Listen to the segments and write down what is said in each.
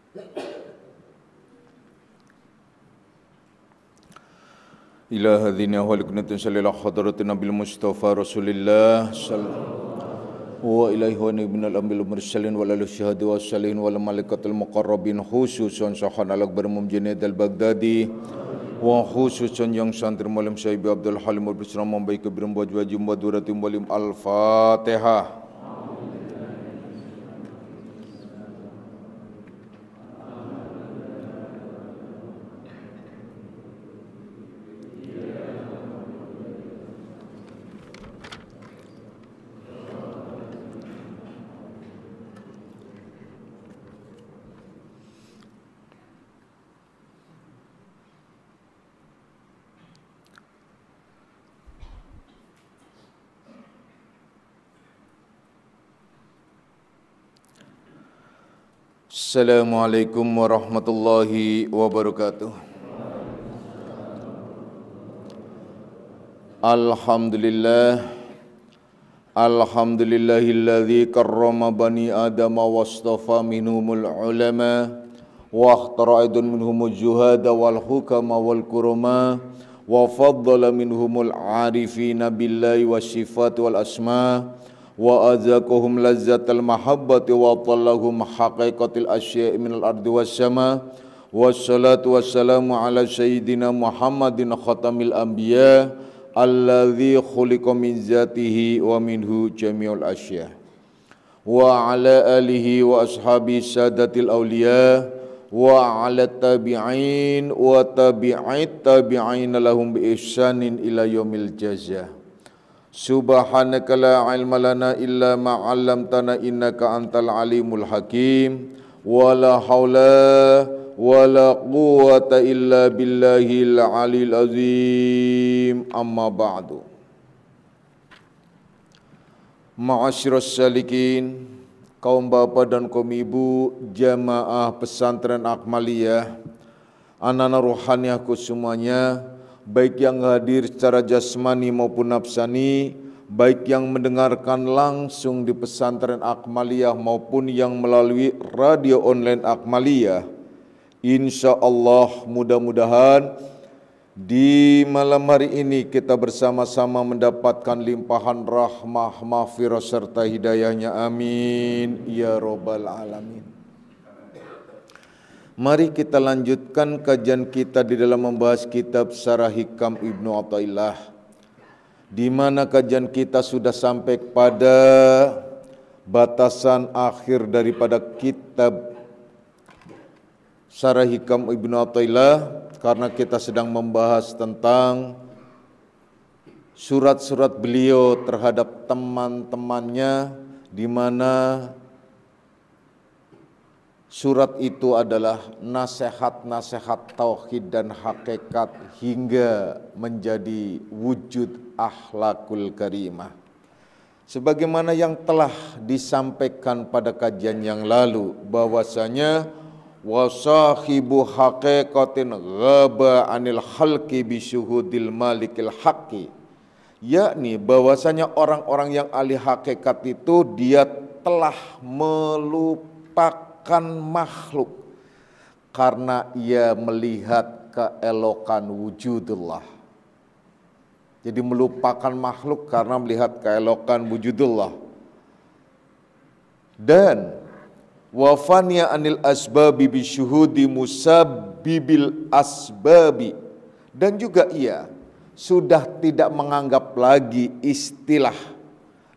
إلى هذين أهوالكنا تنسل إلى حضرة النبي المصطفى رسول الله وإليه ونبينا الأنبياء المرسلين والآل الشهداء والصالحين والملائكة المقربين خصوصا Syekhan Al-Akbar Imam Junaid Al-Baghdadi wa khususan yang santri Maulana Syekh Abdul Halim Al-Bisram membaik kebiram wajib waduratim walim Al-Fatihah. Assalamualaikum warahmatullahi wabarakatuh. Alhamdulillahilladzi karrama bani adama wastafa minhumul ulama wa akhtara aidun minhumul juhada wal hukama wal kurama wa faddala minhumul arifina billahi wassifati wal asma wa azakuhum lazzatal mahabbati wa tallahum haqiqatil asya'i minal ardi was sama wassalatu wassalamu ala sayyidina Muhammadin khatamil anbiya alladzi khuliqa min zatihi wa minhu jami'ul asya' wa ala alihi wa ashabi sadatil awliya wa ala tabi'in wa tabi'it tabi'in lahum bi ihsanin ila yaumil jazaa. Subhanaka la ilma lana illa ma 'allamtana innaka antal alimul hakim wa la haula wa la quwwata illa billahil alil azim amma ba'du. Ma'asyiras salikin, kaum bapak dan kaum ibu jamaah pesantren Akmaliyah, anak-anak rohaniahku semuanya, baik yang hadir secara jasmani maupun nafsani, baik yang mendengarkan langsung di pesantren Akmaliyah maupun yang melalui radio online Akmaliyah. Insya Allah mudah-mudahan di malam hari ini kita bersama-sama mendapatkan limpahan rahmah, maghfirah serta hidayahnya. Amin ya robbal alamin. Mari kita lanjutkan kajian kita di dalam membahas kitab Syarah Hikam Ibnu Athaillah, di mana kajian kita sudah sampai pada batasan akhir daripada kitab Syarah Hikam Ibnu Athaillah, karena kita sedang membahas tentang surat-surat beliau terhadap teman-temannya, di mana surat itu adalah nasihat-nasihat tauhid dan hakikat hingga menjadi wujud akhlakul karimah. Sebagaimana yang telah disampaikan pada kajian yang lalu, bahwasanya wasahibu haqiqatin ghaba anil khalqi bisyuhudil malikil haqqi, yakni bahwasanya orang-orang yang ahli hakikat itu dia telah melupakan makhluk karena ia melihat keelokan wujudullah. Jadi melupakan makhluk karena melihat keelokan wujudullah. Dan wafanya anil asbabi bisyuhudi musabbibil asbabi, dan juga ia sudah tidak menganggap lagi istilah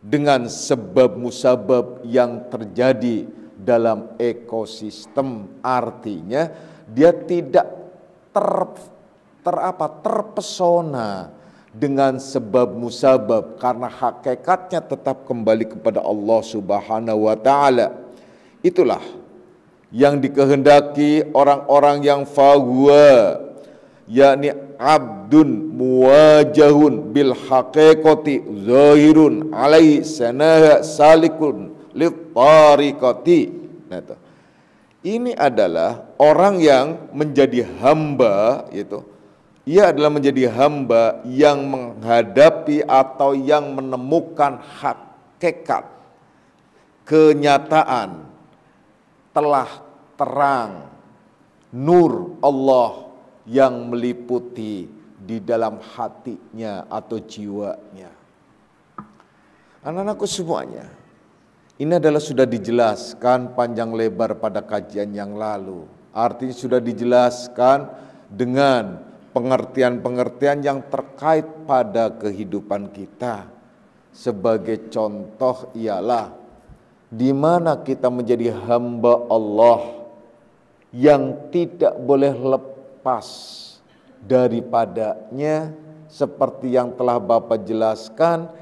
dengan sebab musabab yang terjadi dalam ekosistem. Artinya dia tidak terpesona dengan sebab musabab, karena hakikatnya tetap kembali kepada Allah Subhanahu wa taala. Itulah yang dikehendaki orang-orang yang fahuwa, yakni abdun muwajahun bil haqiqati zahirun alaihi sanaha salikun littariqati. Nah, ini adalah orang yang menjadi hamba, itu ia adalah menjadi hamba yang menghadapi atau yang menemukan hakikat kenyataan telah terang, nur Allah yang meliputi di dalam hatinya atau jiwanya. Anak-anakku semuanya, ini adalah sudah dijelaskan panjang lebar pada kajian yang lalu. Artinya sudah dijelaskan dengan pengertian-pengertian yang terkait pada kehidupan kita. Sebagai contoh ialah di mana kita menjadi hamba Allah yang tidak boleh lepas daripadanya, seperti yang telah Bapak jelaskan.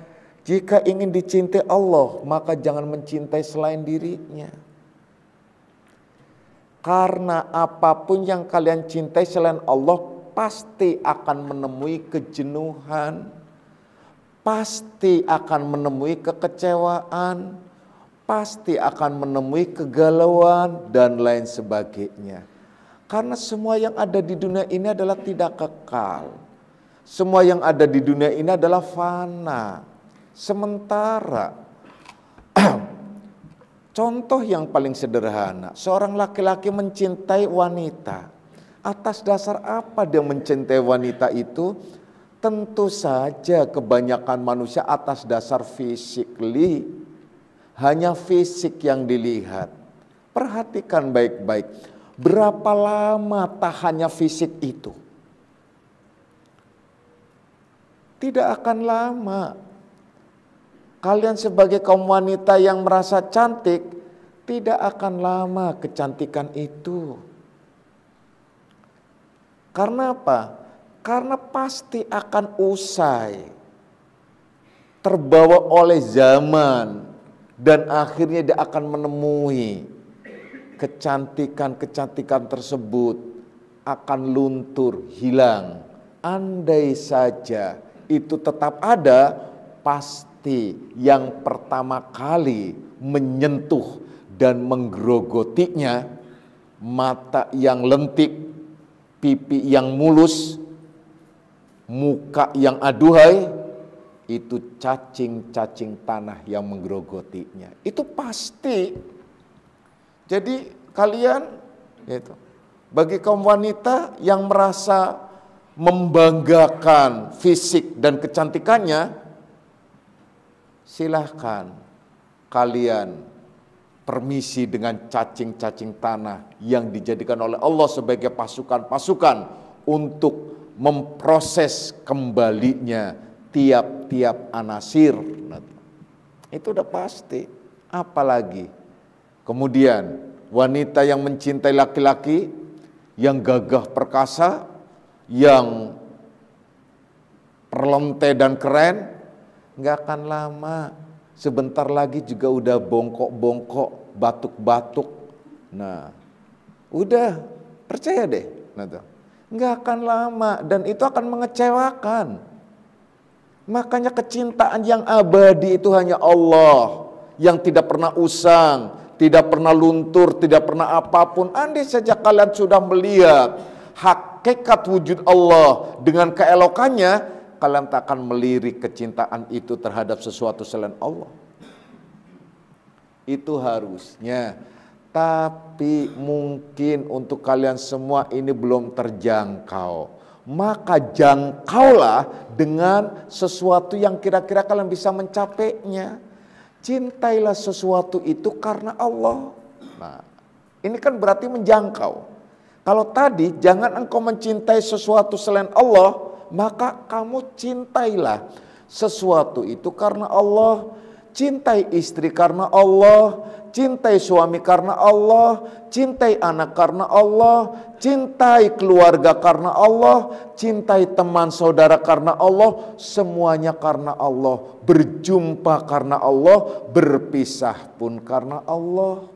Jika ingin dicintai Allah, maka jangan mencintai selain dirinya. Karena apapun yang kalian cintai selain Allah pasti akan menemui kejenuhan, pasti akan menemui kekecewaan, pasti akan menemui kegalauan dan lain sebagainya. Karena semua yang ada di dunia ini adalah tidak kekal. Semua yang ada di dunia ini adalah fana, sementara. Contoh yang paling sederhana, seorang laki-laki mencintai wanita. Atas dasar apa dia mencintai wanita itu? Tentu saja kebanyakan manusia atas dasar fisikly, hanya fisik yang dilihat. Perhatikan baik-baik, berapa lama tahannya fisik itu? Tidak akan lama. Kalian sebagai kaum wanita yang merasa cantik, tidak akan lama kecantikan itu. Karena apa? Karena pasti akan usai, terbawa oleh zaman, dan akhirnya dia akan menemui kecantikan-kecantikan tersebut akan luntur, hilang. Andai saja itu tetap ada, pasti yang pertama kali menyentuh dan menggerogotinya mata yang lentik, pipi yang mulus, muka yang aduhai, itu cacing-cacing tanah yang menggerogotinya. Itu pasti. Jadi kalian, gitu, bagi kaum wanita yang merasa membanggakan fisik dan kecantikannya, silahkan kalian permisi dengan cacing-cacing tanah yang dijadikan oleh Allah sebagai pasukan-pasukan untuk memproses kembalinya tiap-tiap anasir. Itu udah pasti. Apalagi kemudian wanita yang mencintai laki-laki yang gagah perkasa, yang perlente dan keren, nggak akan lama. Sebentar lagi juga udah bongkok-bongkok, batuk-batuk. Nah, udah, percaya deh. Nggak akan lama dan itu akan mengecewakan. Makanya kecintaan yang abadi itu hanya Allah, yang tidak pernah usang, tidak pernah luntur, tidak pernah apapun. Andai saja kalian sudah melihat hakikat wujud Allah dengan keelokannya, kalian tak akan melirik kecintaan itu terhadap sesuatu selain Allah. Itu harusnya. Tapi mungkin untuk kalian semua ini belum terjangkau. Maka jangkaulah dengan sesuatu yang kira-kira kalian bisa mencapainya. Cintailah sesuatu itu karena Allah. Nah, ini kan berarti menjangkau. Kalau tadi jangan engkau mencintai sesuatu selain Allah, maka kamu cintailah sesuatu itu karena Allah. Cintai istri karena Allah, cintai suami karena Allah, cintai anak karena Allah, cintai keluarga karena Allah, cintai teman saudara karena Allah, semuanya karena Allah. Berjumpa karena Allah, berpisah pun karena Allah.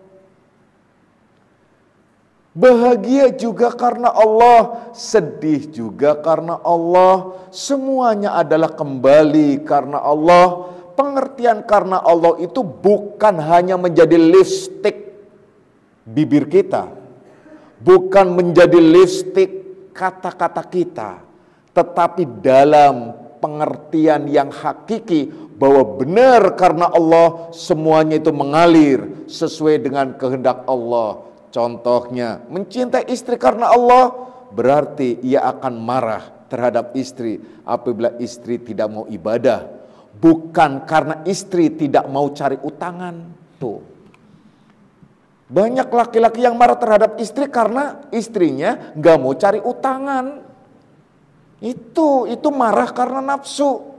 Bahagia juga karena Allah, sedih juga karena Allah, semuanya adalah kembali karena Allah. Pengertian karena Allah itu bukan hanya menjadi lipstik bibir kita, bukan menjadi lipstik kata-kata kita, tetapi dalam pengertian yang hakiki bahwa benar karena Allah semuanya itu mengalir sesuai dengan kehendak Allah. Contohnya, mencintai istri karena Allah, berarti ia akan marah terhadap istri apabila istri tidak mau ibadah. Bukan karena istri tidak mau cari utangan. Tuh. Banyak laki-laki yang marah terhadap istri karena istrinya gak mau cari utangan. Itu marah karena nafsu.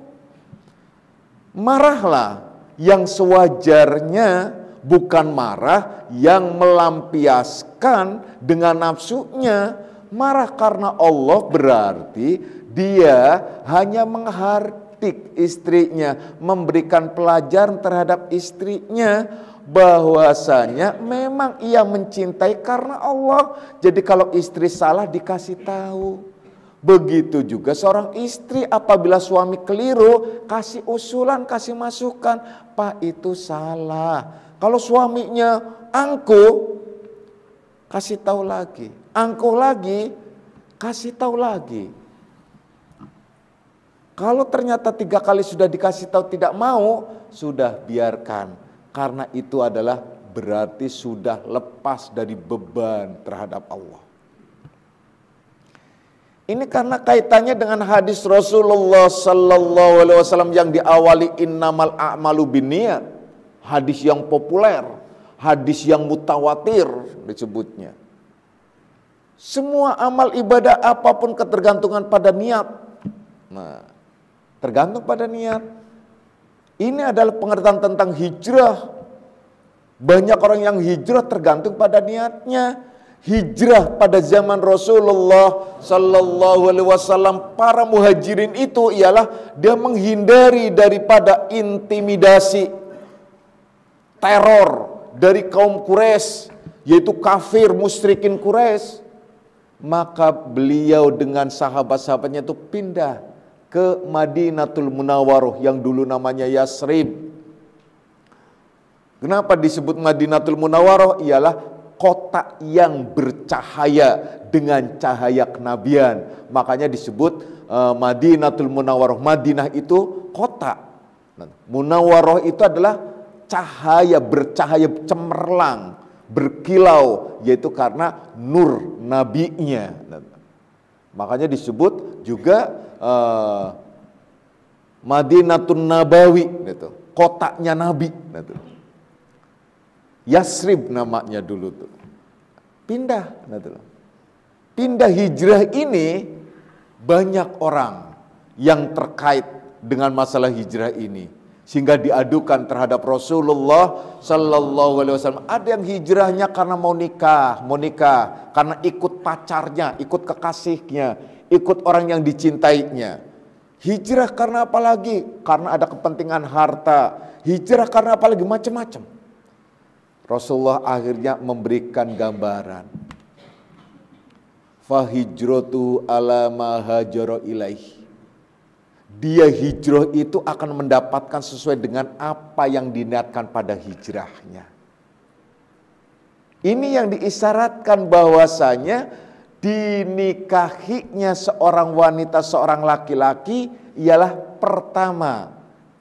Marahlah yang sewajarnya, bukan marah yang melampiaskan dengan nafsunya. Marah karena Allah berarti dia hanya menghardik istrinya, memberikan pelajaran terhadap istrinya bahwasanya memang ia mencintai karena Allah. Jadi kalau istri salah dikasih tahu. Begitu juga seorang istri apabila suami keliru, kasih usulan, kasih masukan. Pak, itu salah. Kalau suaminya angkuh, kasih tahu lagi. Angkuh lagi, kasih tahu lagi. Kalau ternyata 3 kali sudah dikasih tahu tidak mau, sudah biarkan. Karena itu adalah berarti sudah lepas dari beban terhadap Allah. Ini karena kaitannya dengan hadis Rasulullah Sallallahu Alaihi Wasallam yang diawali innamal a'malu binniyat, hadis yang populer, hadis yang mutawatir disebutnya. Semua amal ibadah apapun ketergantungan pada niat. Nah, tergantung pada niat. Ini adalah pengertian tentang hijrah. Banyak orang yang hijrah tergantung pada niatnya. Hijrah pada zaman Rasulullah Sallallahu Alaihi Wasallam, para muhajirin itu ialah dia menghindari daripada intimidasi, teror dari kaum Quraisy, yaitu kafir musyrikin Quraisy. Maka beliau dengan sahabat-sahabatnya itu pindah ke Madinatul Munawwaroh yang dulu namanya Yasrib. Kenapa disebut Madinatul Munawwaroh? Ialah kota yang bercahaya dengan cahaya kenabian. Makanya disebut Madinatul Munawwaroh. Madinah itu kota. Munawwaroh itu adalah cahaya, bercahaya cemerlang, berkilau, yaitu karena nur nabinya. Makanya disebut juga Madinatul Nabawi, gitu. Kotanya Nabi. Gitu. Yasrib namanya dulu tuh. Pindah. Gitu. Pindah hijrah ini banyak orang yang terkait dengan masalah hijrah ini. Sehingga diadukan terhadap Rasulullah Sallallahu Alaihi Wasallam. Ada yang hijrahnya karena mau nikah, karena ikut pacarnya, ikut kekasihnya, ikut orang yang dicintainya. Hijrah karena apa lagi? Karena ada kepentingan harta. Hijrah karena apa lagi? Macam-macam. Rasulullah akhirnya memberikan gambaran. Fahijratu ala ma hajara ilaih. Dia hijrah itu akan mendapatkan sesuai dengan apa yang diniatkan pada hijrahnya. Ini yang diisyaratkan bahwasanya dinikahinya seorang wanita, seorang laki-laki ialah pertama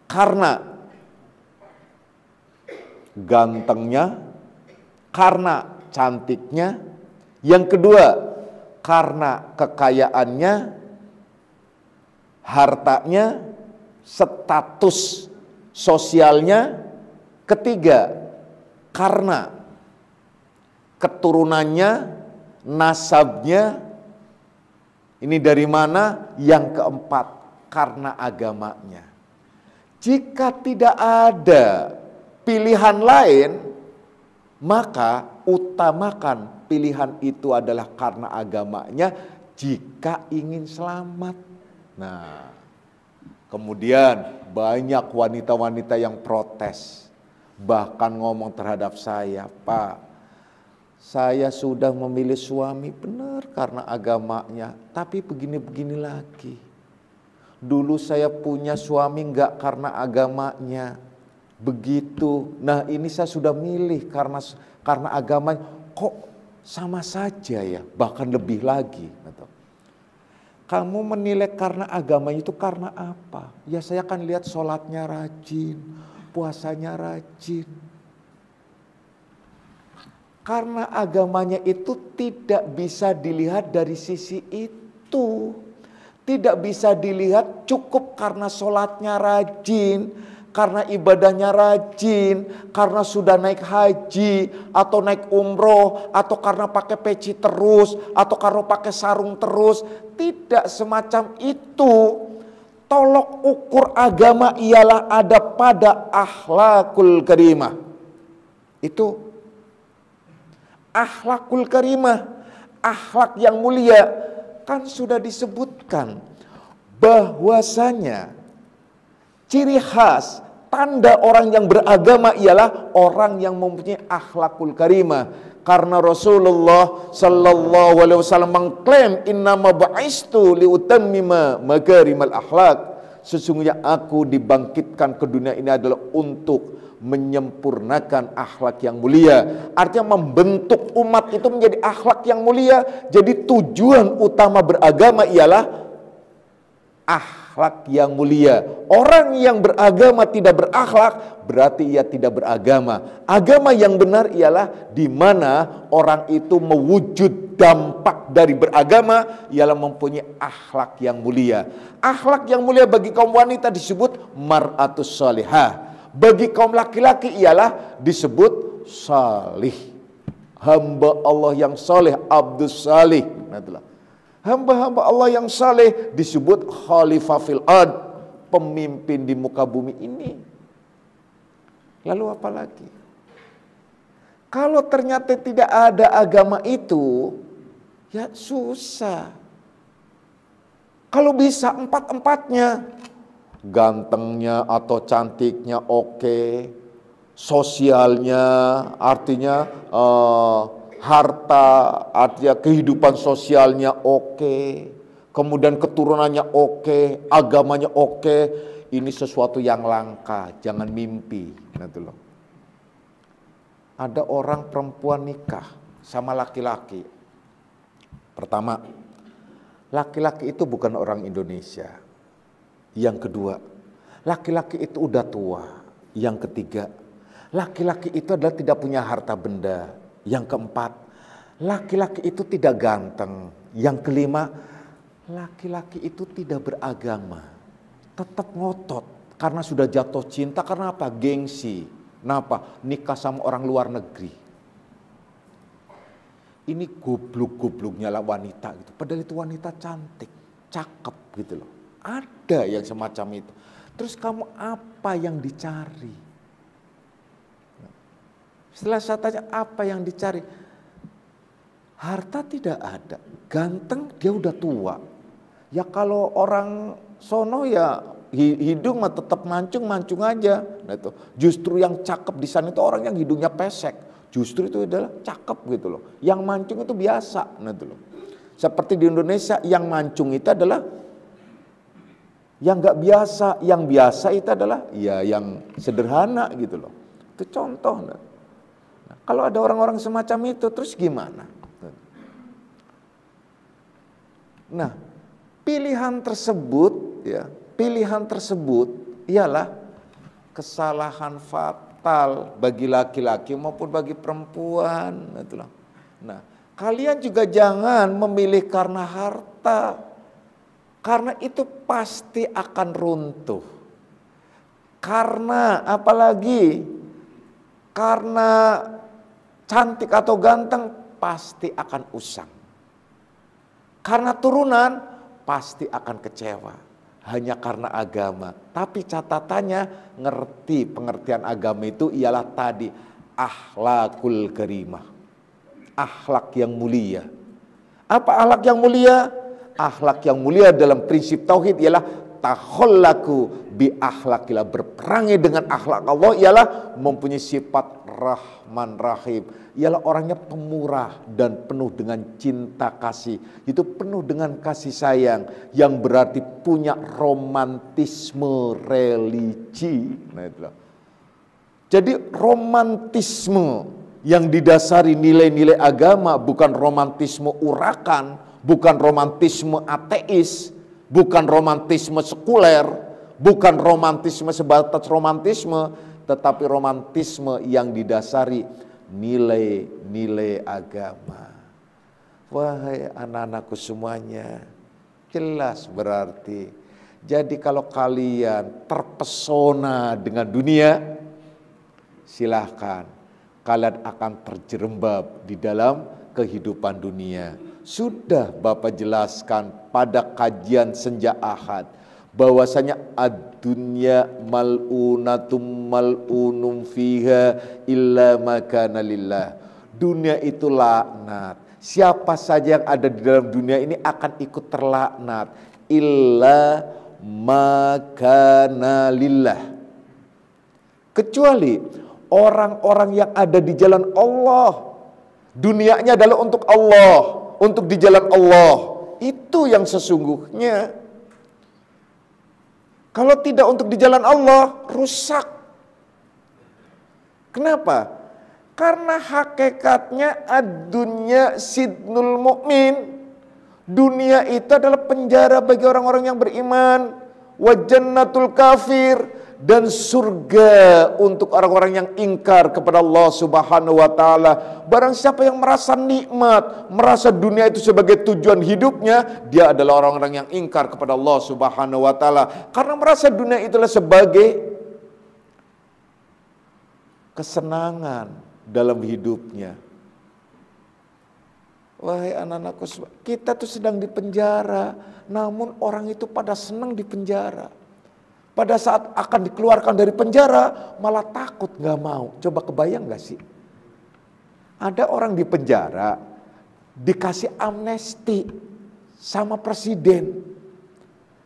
karena gantengnya, karena cantiknya. Yang kedua, karena kekayaannya, hartanya, status sosialnya. Ketiga, karena keturunannya, nasabnya. Ini dari mana? Yang keempat, karena agamanya. Jika tidak ada pilihan lain, maka utamakan pilihan itu adalah karena agamanya jika ingin selamat. Nah, kemudian banyak wanita-wanita yang protes, bahkan ngomong terhadap saya, Pak, saya sudah memilih suami benar karena agamanya, tapi begini-begini lagi. Dulu saya punya suami enggak karena agamanya. Begitu. Nah, ini saya sudah milih karena agamanya. Kok sama saja ya, bahkan lebih lagi. Kamu menilai karena agamanya itu karena apa? Ya saya akan lihat sholatnya rajin, puasanya rajin. Karena agamanya itu tidak bisa dilihat dari sisi itu. Tidak bisa dilihat cukup karena sholatnya rajin, karena ibadahnya rajin, karena sudah naik haji, atau naik umroh, atau karena pakai peci terus, atau karena pakai sarung terus. Tidak semacam itu. Tolok ukur agama ialah ada pada akhlakul karimah. Itu akhlakul karimah, akhlak yang mulia. Kan sudah disebutkan bahwasanya ciri khas tanda orang yang beragama ialah orang yang mempunyai akhlakul karimah. Karena Rasulullah sallallahu alaihi wasallam mengklaim innama bu'istu liutammima makarimal akhlak. Sesungguhnya aku dibangkitkan ke dunia ini adalah untuk menyempurnakan akhlak yang mulia. Artinya membentuk umat itu menjadi akhlak yang mulia. Jadi tujuan utama beragama ialah akhlak yang mulia. Orang yang beragama tidak berakhlak berarti ia tidak beragama. Agama yang benar ialah di mana orang itu mewujud dampak dari beragama ialah mempunyai akhlak yang mulia. Akhlak yang mulia bagi kaum wanita disebut mar'atus salihah. Bagi kaum laki-laki ialah disebut salih. Hamba Allah yang saleh, abdus salih. Hamba-hamba Allah yang saleh disebut khalifah fil ard, pemimpin di muka bumi ini. Lalu apa lagi? Kalau ternyata tidak ada agama itu, ya susah. Kalau bisa empat-empatnya, gantengnya atau cantiknya oke, sosialnya artinya harta, artinya kehidupan sosialnya oke, kemudian keturunannya oke, agamanya oke, ini sesuatu yang langka, jangan mimpi. Ada orang perempuan nikah sama laki-laki. Pertama, laki-laki itu bukan orang Indonesia. Yang kedua, laki-laki itu udah tua. Yang ketiga, laki-laki itu adalah tidak punya harta benda. Yang keempat, laki-laki itu tidak ganteng. Yang kelima, laki-laki itu tidak beragama. Tetap ngotot karena sudah jatuh cinta. Karena apa? Gengsi. Kenapa? Nikah sama orang luar negeri. Ini goblok-gobloknya lah wanita gitu. Padahal itu wanita cantik, cakep gitu loh. Ada yang semacam itu. Terus kamu apa yang dicari? Setelah saya tanya apa yang dicari? Harta tidak ada. Ganteng dia udah tua. Ya kalau orang sono ya hidung mah tetap mancung aja. Nah itu. Justru yang cakep di sana itu orang yang hidungnya pesek. Justru itu adalah cakep gitu loh. Yang mancung itu biasa. Nah itu loh. Seperti di Indonesia yang mancung itu adalah yang nggak biasa, yang biasa itu adalah ya yang sederhana gitu loh. Itu contoh. Nah, kalau ada orang-orang semacam itu terus gimana? Nah, pilihan tersebut ialah kesalahan fatal bagi laki-laki maupun bagi perempuan. Nah, kalian juga jangan memilih karena harta. Karena itu pasti akan runtuh. Karena apalagi karena cantik atau ganteng pasti akan usang. Karena turunan pasti akan kecewa. Hanya karena agama. Tapi catatannya ngerti pengertian agama itu ialah tadi akhlakul karimah. Akhlak yang mulia. Apa akhlak yang mulia? Akhlak yang mulia dalam prinsip tauhid ialah takhallaku bi akhlakillah, berperangi dengan akhlak Allah ialah mempunyai sifat Rahman Rahim, ialah orangnya pemurah dan penuh dengan cinta kasih, itu penuh dengan kasih sayang yang berarti punya romantisme religi. Nah itulah. Jadi romantisme yang didasari nilai-nilai agama, bukan romantisme urakan, bukan romantisme ateis, bukan romantisme sekuler, bukan romantisme sebatas romantisme, tetapi romantisme yang didasari nilai-nilai agama. Wahai anak-anakku semuanya, jelas berarti. Jadi kalau kalian terpesona dengan dunia, silahkan. Kalian akan terjerembab di dalam kehidupan dunia. Sudah Bapak jelaskan pada kajian Senja Ahad, bahwasanya ad-dunya mal'unatum mal'unum fiha illa makana lillah. Dunia itu laknat. Siapa saja yang ada di dalam dunia ini akan ikut terlaknat. Illa makana lillah. Kecuali orang-orang yang ada di jalan Allah. Dunianya adalah untuk Allah, untuk di jalan Allah. Itu yang sesungguhnya. Kalau tidak untuk di jalan Allah, rusak. Kenapa? Karena hakikatnya ad-dunya sidnul mu'min. Dunia itu adalah penjara bagi orang-orang yang beriman. Wa jannatul kafir. Dan surga untuk orang-orang yang ingkar kepada Allah Subhanahu wa ta'ala. Barang siapa yang merasa nikmat, merasa dunia itu sebagai tujuan hidupnya, dia adalah orang-orang yang ingkar kepada Allah Subhanahu wa ta'ala. Karena merasa dunia itulah sebagai kesenangan dalam hidupnya. Wahai anak-anakku, kita tuh sedang di penjara, namun orang itu pada senang di penjara. Pada saat akan dikeluarkan dari penjara, malah takut, gak mau. Coba kebayang gak sih? Ada orang di penjara, dikasih amnesti sama presiden.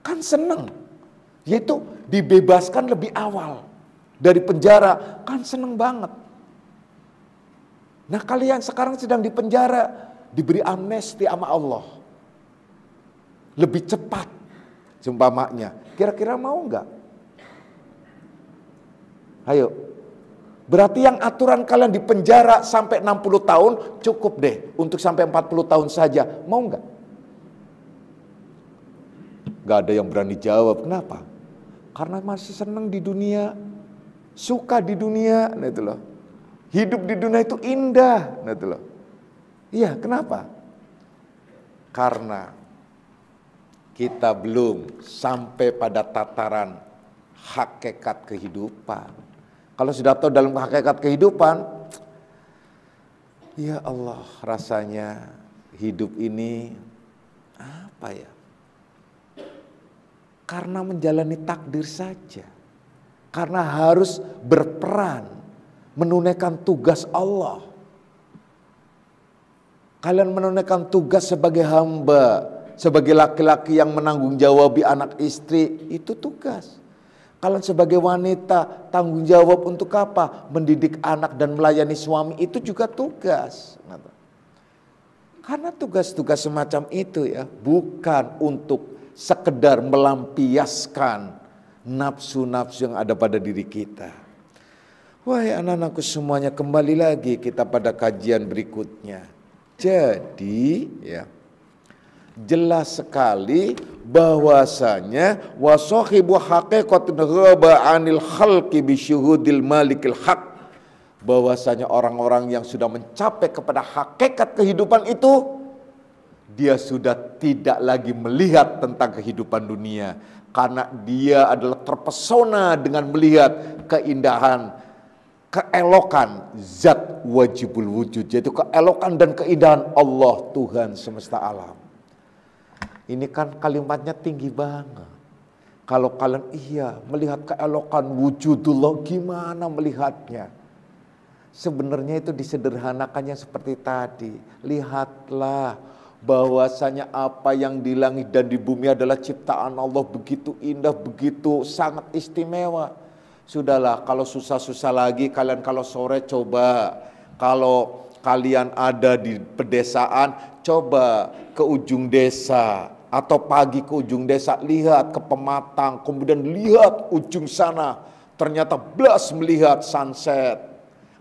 Kan seneng. Yaitu dibebaskan lebih awal dari penjara. Kan seneng banget. Nah kalian sekarang sedang di penjara, diberi amnesti sama Allah. Lebih cepat, seumpamanya. Kira-kira mau gak? Ayo, berarti yang aturan kalian di penjara sampai 60 tahun cukup deh untuk sampai 40 tahun saja. Mau nggak? Nggak ada yang berani jawab. Kenapa? Karena masih senang di dunia, suka di dunia, nah itu loh. Hidup di dunia itu indah, nah itu loh. Iya, kenapa? Karena kita belum sampai pada tataran hakikat kehidupan. Kalau sudah tahu dalam hakikat kehidupan, ya Allah, rasanya hidup ini apa ya? Karena menjalani takdir saja. Karena harus berperan menunaikan tugas Allah. Kalian menunaikan tugas sebagai hamba, sebagai laki-laki yang menanggung jawabi anak istri, itu tugas. Kalian sebagai wanita tanggung jawab untuk apa? Mendidik anak dan melayani suami, itu juga tugas. Karena tugas-tugas semacam itu ya bukan untuk sekedar melampiaskan nafsu-nafsu yang ada pada diri kita. Wahai anak-anakku semuanya, kembali lagi kita pada kajian berikutnya. Jadi ya, jelas sekali bahwasanya wasahibu haqiqatin ghaba 'anil khalqi bi syuhudil malikil haq, bahwasanya orang-orang yang sudah mencapai kepada hakikat kehidupan itu, dia sudah tidak lagi melihat tentang kehidupan dunia, karena dia adalah terpesona dengan melihat keindahan, keelokan zat wajibul wujud, yaitu keelokan dan keindahan Allah Tuhan semesta alam. Ini kan kalimatnya tinggi banget. Kalau kalian melihat keelokan wujudullah, gimana melihatnya? Sebenarnya itu disederhanakannya seperti tadi. Lihatlah bahwasanya apa yang di langit dan di bumi adalah ciptaan Allah, begitu indah, begitu sangat istimewa. Sudahlah, kalau susah-susah lagi kalian kalau sore coba, kalau kalian ada di pedesaan, coba ke ujung desa. Atau pagi ke ujung desa, lihat ke Pematang, kemudian lihat ujung sana, ternyata blas melihat sunset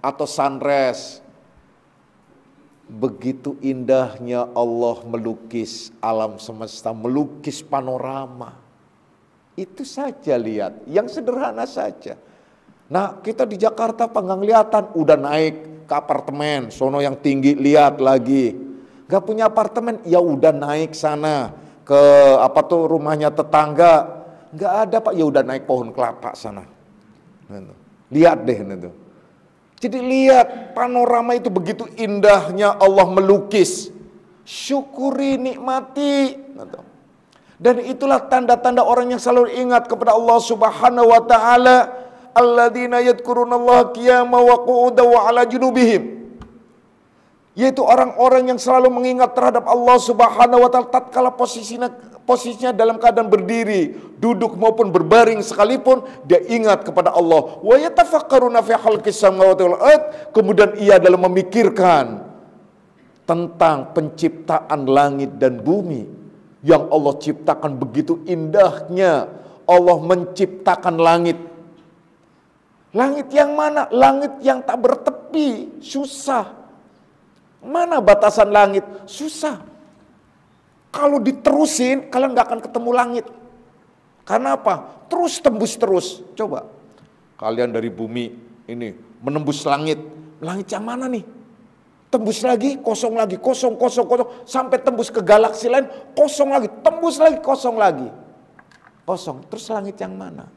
atau sunrise. Begitu indahnya Allah melukis alam semesta, melukis panorama. Itu saja lihat, yang sederhana saja. Nah kita di Jakarta panggang lihatan, udah naik ke apartemen, sono yang tinggi lihat lagi. Gak punya apartemen, ya udah naik sana ke rumahnya tetangga. Gak ada Pak, ya udah naik pohon kelapa sana. Lihat deh itu. Jadi lihat panorama itu begitu indahnya Allah melukis. Syukuri, nikmati. Dan itulah tanda-tanda orang yang selalu ingat kepada Allah Subhanahu wa taala. Alladzina yadhkurunallaha qiyaman wa qu'udan wa 'ala junubihim. Yaitu orang-orang yang selalu mengingat terhadap Allah Subhanahu wa taala tatkala posisinya dalam keadaan berdiri, duduk maupun berbaring sekalipun dia ingat kepada Allah. Wa yatafakkaruna fi khalqis samawati wal ard, kemudian ia dalam memikirkan tentang penciptaan langit dan bumi yang Allah ciptakan begitu indahnya. Allah menciptakan langit. Langit yang mana? Langit yang tak bertepi, susah. Mana batasan langit? Susah. Kalau diterusin, kalian gak akan ketemu langit. Karena apa? Terus tembus terus. Coba, kalian dari bumi ini menembus langit. Langit yang mana nih? Tembus lagi, kosong lagi, kosong, sampai tembus ke galaksi lain, kosong lagi, tembus lagi, kosong lagi. Kosong, terus langit yang mana?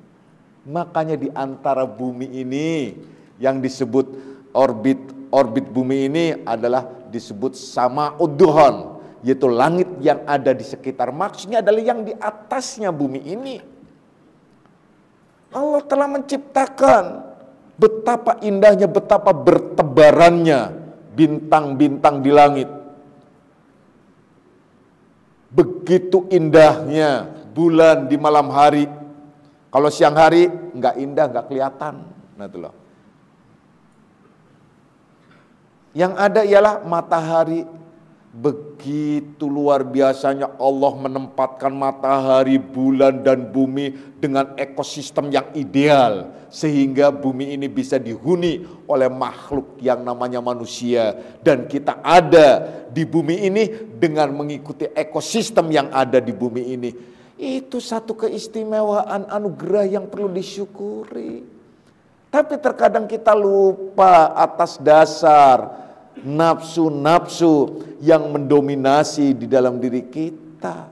Makanya di antara bumi ini yang disebut orbit bumi ini adalah disebut sama'ud-duhan, yaitu langit yang ada di sekitar. Maksudnya adalah yang di atasnya bumi ini. Allah telah menciptakan betapa indahnya, betapa bertebarannya bintang-bintang di langit. Begitu indahnya bulan di malam hari. Kalau siang hari nggak indah, nggak kelihatan. Nah, itu loh. Yang ada ialah matahari. Begitu luar biasanya Allah menempatkan matahari, bulan dan bumi dengan ekosistem yang ideal, sehingga bumi ini bisa dihuni oleh makhluk yang namanya manusia, dan kita ada di bumi ini dengan mengikuti ekosistem yang ada di bumi ini. Itu satu keistimewaan anugerah yang perlu disyukuri. Tapi terkadang kita lupa atas dasar nafsu-nafsu yang mendominasi di dalam diri kita.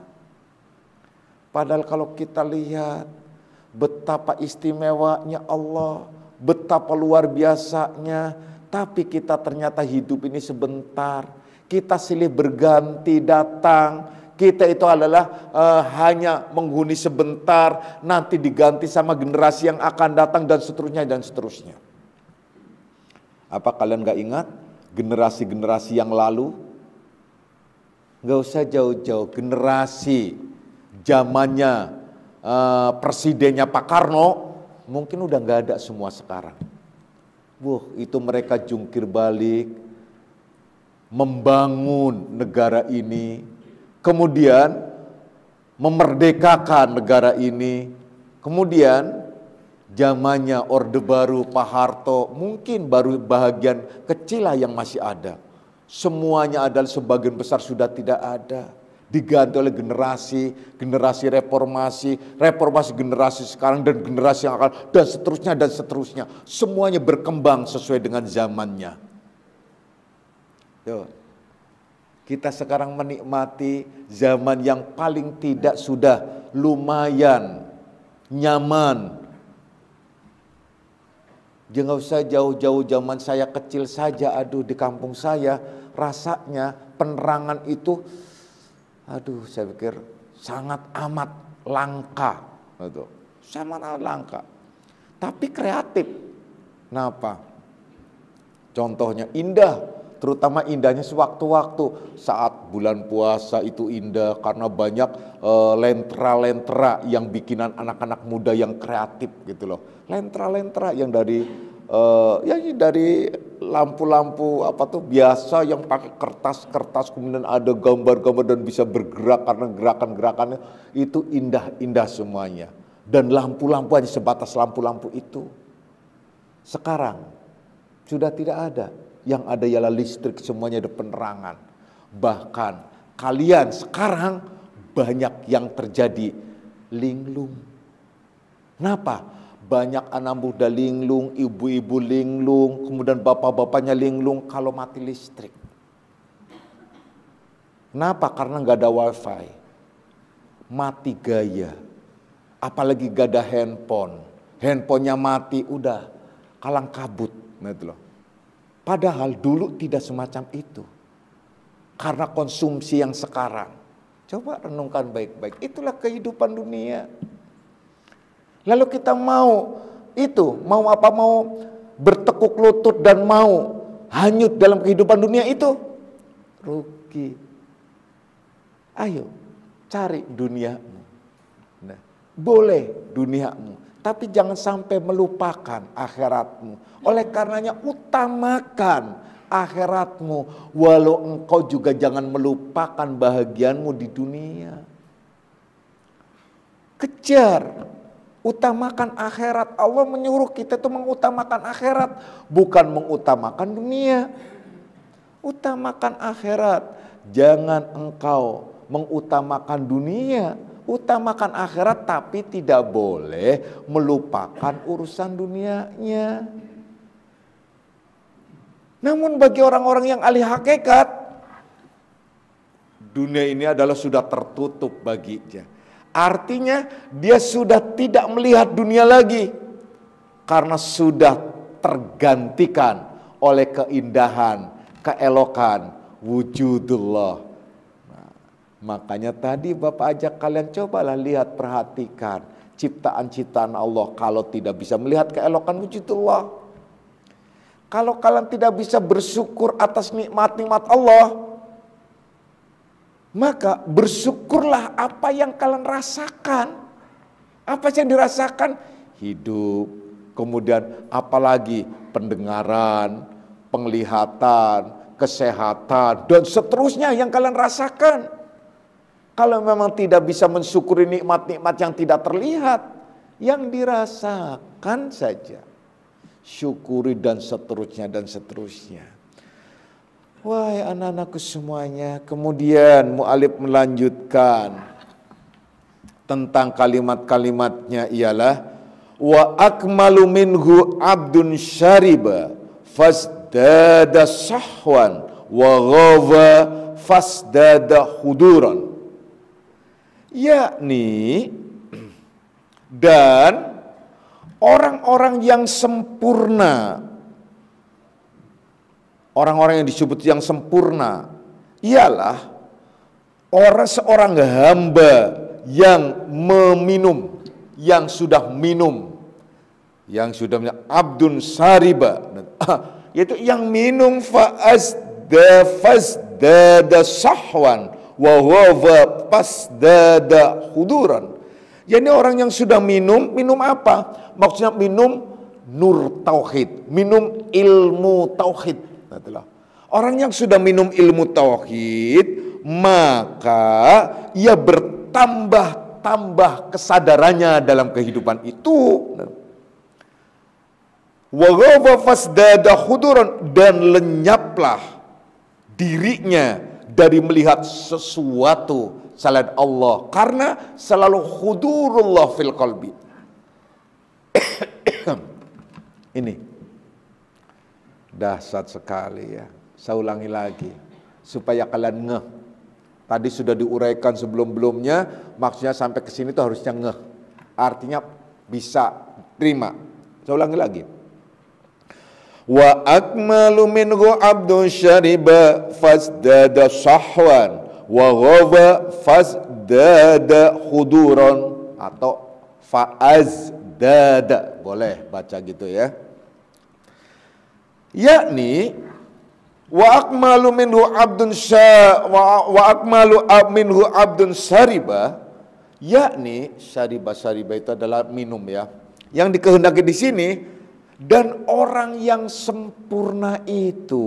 Padahal kalau kita lihat betapa istimewanya Allah, betapa luar biasanya, tapi kita ternyata hidup ini sebentar. Kita silih berganti datang. Kita itu adalah hanya menghuni sebentar, nanti diganti sama generasi yang akan datang dan seterusnya dan seterusnya. Apa kalian gak ingat generasi-generasi yang lalu? Gak usah jauh-jauh, generasi zamannya presidennya Pak Karno mungkin udah gak ada semua sekarang. Itu mereka jungkir balik, membangun negara ini, kemudian memerdekakan negara ini, kemudian zamannya Orde Baru Pak Harto, mungkin baru bahagian kecil lah yang masih ada. Semuanya adalah sebagian besar sudah tidak ada. Diganti oleh generasi reformasi generasi sekarang dan generasi yang akan, dan seterusnya. Semuanya berkembang sesuai dengan zamannya. Kita sekarang menikmati zaman yang paling tidak sudah lumayan nyaman. Jangan usah jauh-jauh, zaman saya kecil saja, di kampung saya rasanya penerangan itu, saya pikir sangat amat langka, sangat amat langka. Tapi kreatif. Kenapa? Contohnya indah. Terutama indahnya sewaktu-waktu saat bulan puasa itu indah karena banyak lentra-lentra yang bikinan anak-anak muda yang kreatif gitu loh. Lentra-lentra yang dari lampu-lampu biasa yang pakai kertas-kertas, kemudian ada gambar-gambar dan bisa bergerak karena gerakan-gerakannya itu indah-indah semuanya. Dan lampu-lampu hanya sebatas lampu-lampu itu. Sekarang sudah tidak ada. Yang ada ialah listrik, semuanya ada penerangan. Bahkan kalian sekarang banyak yang terjadi linglung. Kenapa? Banyak anak muda linglung, ibu-ibu linglung, kemudian bapak-bapaknya linglung kalau mati listrik. Kenapa? Karena nggak ada wifi. Mati gaya. Apalagi gak ada handphone. Handphonenya mati, udah kalang kabut. Gitu loh. Padahal dulu tidak semacam itu. Karena konsumsi yang sekarang. Coba renungkan baik-baik. Itulah kehidupan dunia. Lalu kita mau itu, mau apa? Mau bertekuk lutut dan mau hanyut dalam kehidupan dunia itu? Rugi. Ayo, cari duniamu. Nah, boleh duniamu, tapi jangan sampai melupakan akhiratmu. Oleh karenanya utamakan akhiratmu, walau engkau juga jangan melupakan bahagianmu di dunia. Kejar. Utamakan akhirat. Allah menyuruh kita itu mengutamakan akhirat, bukan mengutamakan dunia. Utamakan akhirat. Jangan engkau mengutamakan dunia. Utamakan akhirat, tapi tidak boleh melupakan urusan dunianya. Namun bagi orang-orang yang ahli hakikat, dunia ini adalah sudah tertutup baginya. Artinya dia sudah tidak melihat dunia lagi karena sudah tergantikan oleh keindahan, keelokan wujudullah. Nah, makanya tadi Bapak ajak kalian cobalah lihat, perhatikan ciptaan-ciptaan Allah. Kalau tidak bisa melihat keelokan wujudullah, kalau kalian tidak bisa bersyukur atas nikmat-nikmat Allah, maka bersyukurlah apa yang kalian rasakan. Apa yang dirasakan? Hidup, kemudian apalagi pendengaran, penglihatan, kesehatan, dan seterusnya yang kalian rasakan. Kalau memang tidak bisa mensyukuri nikmat-nikmat yang tidak terlihat, yang dirasakan saja. Syukuri dan seterusnya dan seterusnya. Wahai anak-anakku semuanya, kemudian mu'alif melanjutkan tentang kalimat-kalimatnya ialah wa akmalu minhu abdun syariba fasdada sahwan wa ghawa fasdada huduran. Yakni, dan orang-orang yang sempurna, orang-orang yang disebut yang sempurna ialah seorang hamba yang meminum, yang sudah minum, yang sudah abdun syariba, yaitu yang minum fasdada sahwan wa huwa fasdada huduran. Jadi orang yang sudah minum, minum apa? Maksudnya minum nur tauhid, minum ilmu tauhid. Orang yang sudah minum ilmu tauhid, maka ia bertambah-tambah kesadarannya dalam kehidupan itu. Wa ghawa fasdada huduran, dan lenyaplah dirinya dari melihat sesuatu selain Allah, karena selalu hudurullah fil qalbi. Ini dahsyat sekali ya. Saya ulangi lagi supaya kalian ngeh. Tadi sudah diuraikan sebelum-belumnya, maksudnya sampai ke sini tuh harusnya ngeh. Artinya bisa terima. Saya ulangi lagi. Wa akmalu minhu abdun syariba fasdada sahwan wa ghawa fasdada huduran, atau faazdada, boleh baca gitu ya. Yakni wa akmalu minhu abdun syariba, yakni syariba itu adalah minum ya. Yang dikehendaki di sini, dan orang yang sempurna itu,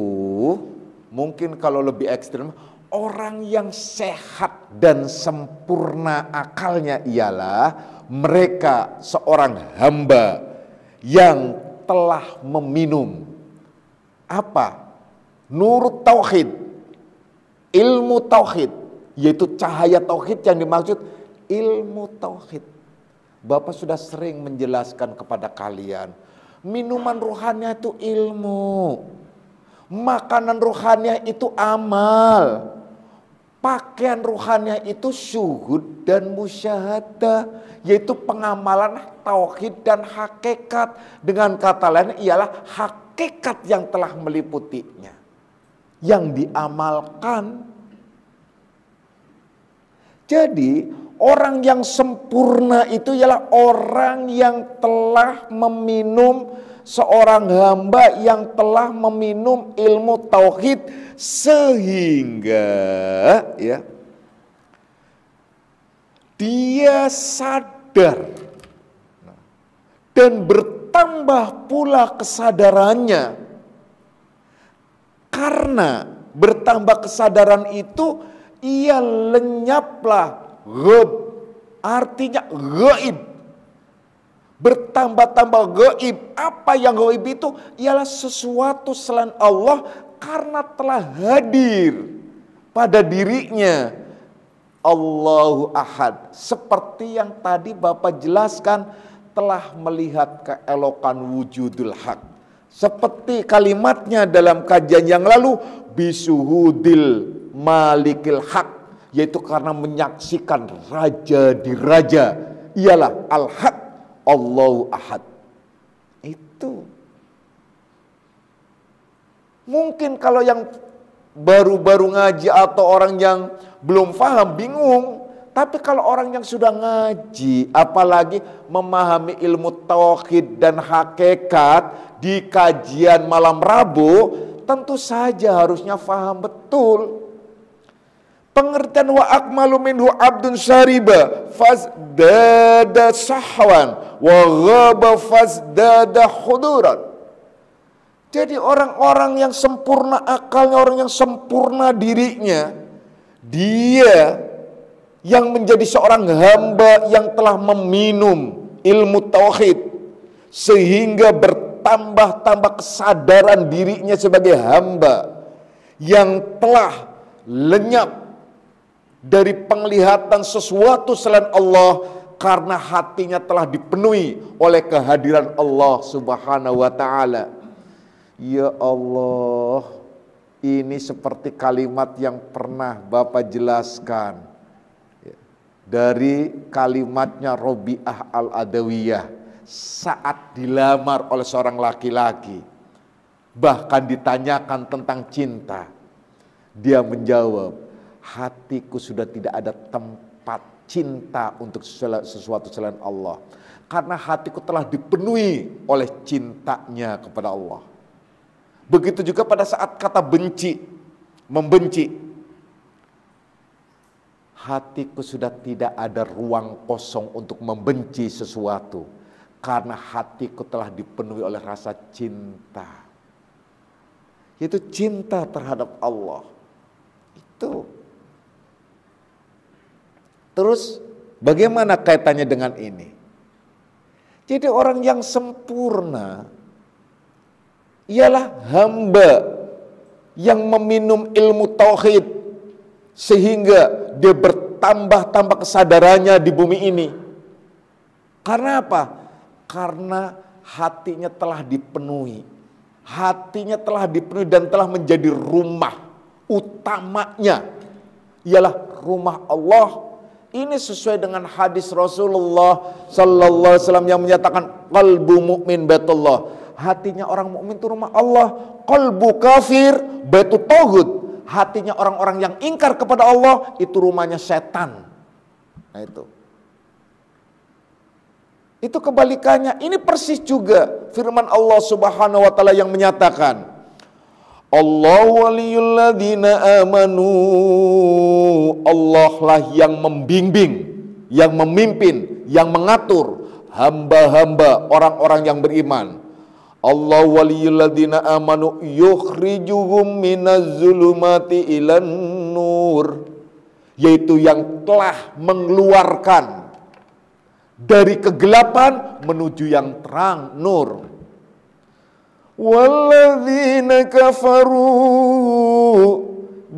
mungkin kalau lebih ekstrim, orang yang sehat dan sempurna akalnya ialah mereka seorang hamba yang telah meminum apa? Nur tauhid, ilmu tauhid, yaitu cahaya tauhid yang dimaksud ilmu tauhid. Bapak sudah sering menjelaskan kepada kalian, minuman ruhania itu ilmu, makanan ruhania itu amal, pakaian ruhania itu syuhud dan musyahadah, yaitu pengamalan tauhid dan hakikat. Dengan kata lain ialah hakikat yang telah meliputinya, yang diamalkan. Jadi orang yang sempurna itu ialah orang yang telah meminum, seorang hamba yang telah meminum ilmu tauhid sehingga ya dia sadar dan bertambah pula kesadarannya. Karena bertambah kesadaran itu ia lenyaplah ghaib, artinya gaib. Bertambah-tambah gaib. Apa yang gaib itu? Ialah sesuatu selain Allah karena telah hadir pada dirinya. Allahu Ahad. Seperti yang tadi Bapak jelaskan, telah melihat keelokan wujudul haq. Seperti kalimatnya dalam kajian yang lalu, bisuhudil malikil haq, yaitu karena menyaksikan raja di raja, ialah al-haq, Allahu Ahad. Itu mungkin kalau yang baru-baru ngaji atau orang yang belum paham bingung, tapi kalau orang yang sudah ngaji, apalagi memahami ilmu tauhid dan hakikat di kajian malam Rabu, tentu saja harusnya paham betul. Pengertian wa akmalu minhu abdun syariba fazdada sahwan wa ghaba fazdada huduran. Jadi orang-orang yang sempurna akalnya, orang yang sempurna dirinya, dia yang menjadi seorang hamba yang telah meminum ilmu tauhid sehingga bertambah-tambah kesadaran dirinya sebagai hamba yang telah lenyap dari penglihatan sesuatu selain Allah karena hatinya telah dipenuhi oleh kehadiran Allah Subhanahu wa taala. Ya Allah, ini seperti kalimat yang pernah Bapak jelaskan dari kalimatnya Robi'ah al-Adawiyah saat dilamar oleh seorang laki-laki, bahkan ditanyakan tentang cinta. Dia menjawab, hatiku sudah tidak ada tempat cinta untuk sesuatu selain Allah, karena hatiku telah dipenuhi oleh cintanya kepada Allah. Begitu juga pada saat kata benci, membenci, hatiku sudah tidak ada ruang kosong untuk membenci sesuatu, karena hatiku telah dipenuhi oleh rasa cinta, yaitu cinta terhadap Allah. Itu. Terus bagaimana kaitannya dengan ini? Jadi orang yang sempurna ialah hamba yang meminum ilmu tauhid sehingga dia bertambah-tambah kesadarannya di bumi ini. Karena apa? Karena hatinya telah dipenuhi. Hatinya telah dipenuhi dan telah menjadi rumah utamanya, ialah rumah Allah. Ini sesuai dengan hadis Rasulullah sallallahu alaihi wasallam yang menyatakan qalbu mu'min baitullah. Hatinya orang mukmin itu rumah Allah. Qalbu kafir baitut taghut. Hatinya orang-orang yang ingkar kepada Allah itu rumahnya setan. Nah itu. Itu kebalikannya. Ini persis juga firman Allah Subhanahu wa taala yang menyatakan, Allahu waliyul ladzina amanu. Allah lah yang membimbing, yang memimpin, yang mengatur hamba-hamba orang-orang yang beriman. Allah waliyul ladzina amanu yukhrijuhum minaz zulumati ilan nur, yaitu yang telah mengeluarkan dari kegelapan menuju yang terang, nur. Walladzina kafaru,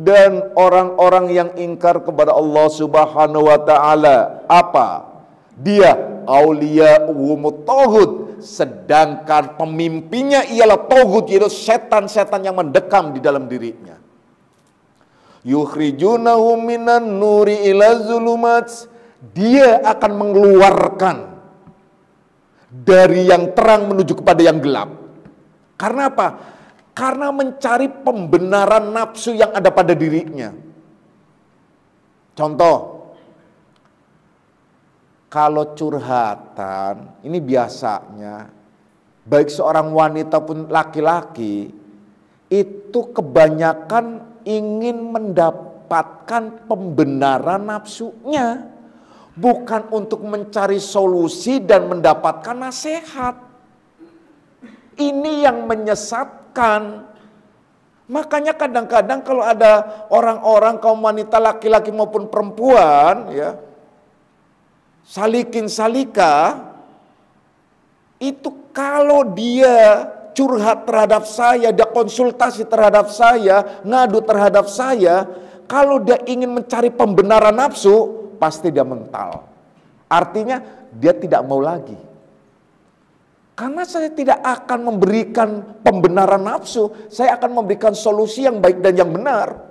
dan orang-orang yang ingkar kepada Allah Subhanahu wa taala, apa? Dia auliya'uhumut taghut, sedangkan pemimpinnya ialah taghut, yaitu setan-setan yang mendekam di dalam dirinya. Yukhrijunahum minan nuri ila zulumat, dia akan mengeluarkan dari yang terang menuju kepada yang gelap. Karena apa? Karena mencari pembenaran nafsu yang ada pada dirinya. Contoh, kalau curhatan, ini biasanya, baik seorang wanita pun laki-laki, itu kebanyakan ingin mendapatkan pembenaran nafsunya, bukan untuk mencari solusi dan mendapatkan nasihat. Ini yang menyesatkan. Makanya kadang-kadang kalau ada orang-orang kaum wanita laki-laki maupun perempuan, ya, salikin salika, itu kalau dia curhat terhadap saya, dia konsultasi terhadap saya, ngadu terhadap saya, kalau dia ingin mencari pembenaran nafsu, pasti dia mental. Artinya dia tidak mau lagi. Karena saya tidak akan memberikan pembenaran nafsu, saya akan memberikan solusi yang baik dan yang benar.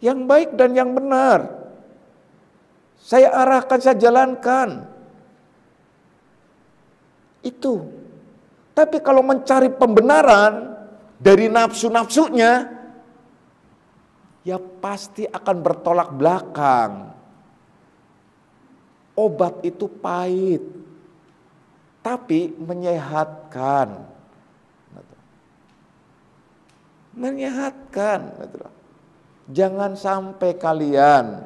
Yang baik dan yang benar. Saya arahkan, saya jalankan. Itu. Tapi kalau mencari pembenaran dari nafsu-nafsunya, ya pasti akan bertolak belakang. Obat itu pahit, tapi menyehatkan. Menyehatkan. Jangan sampai kalian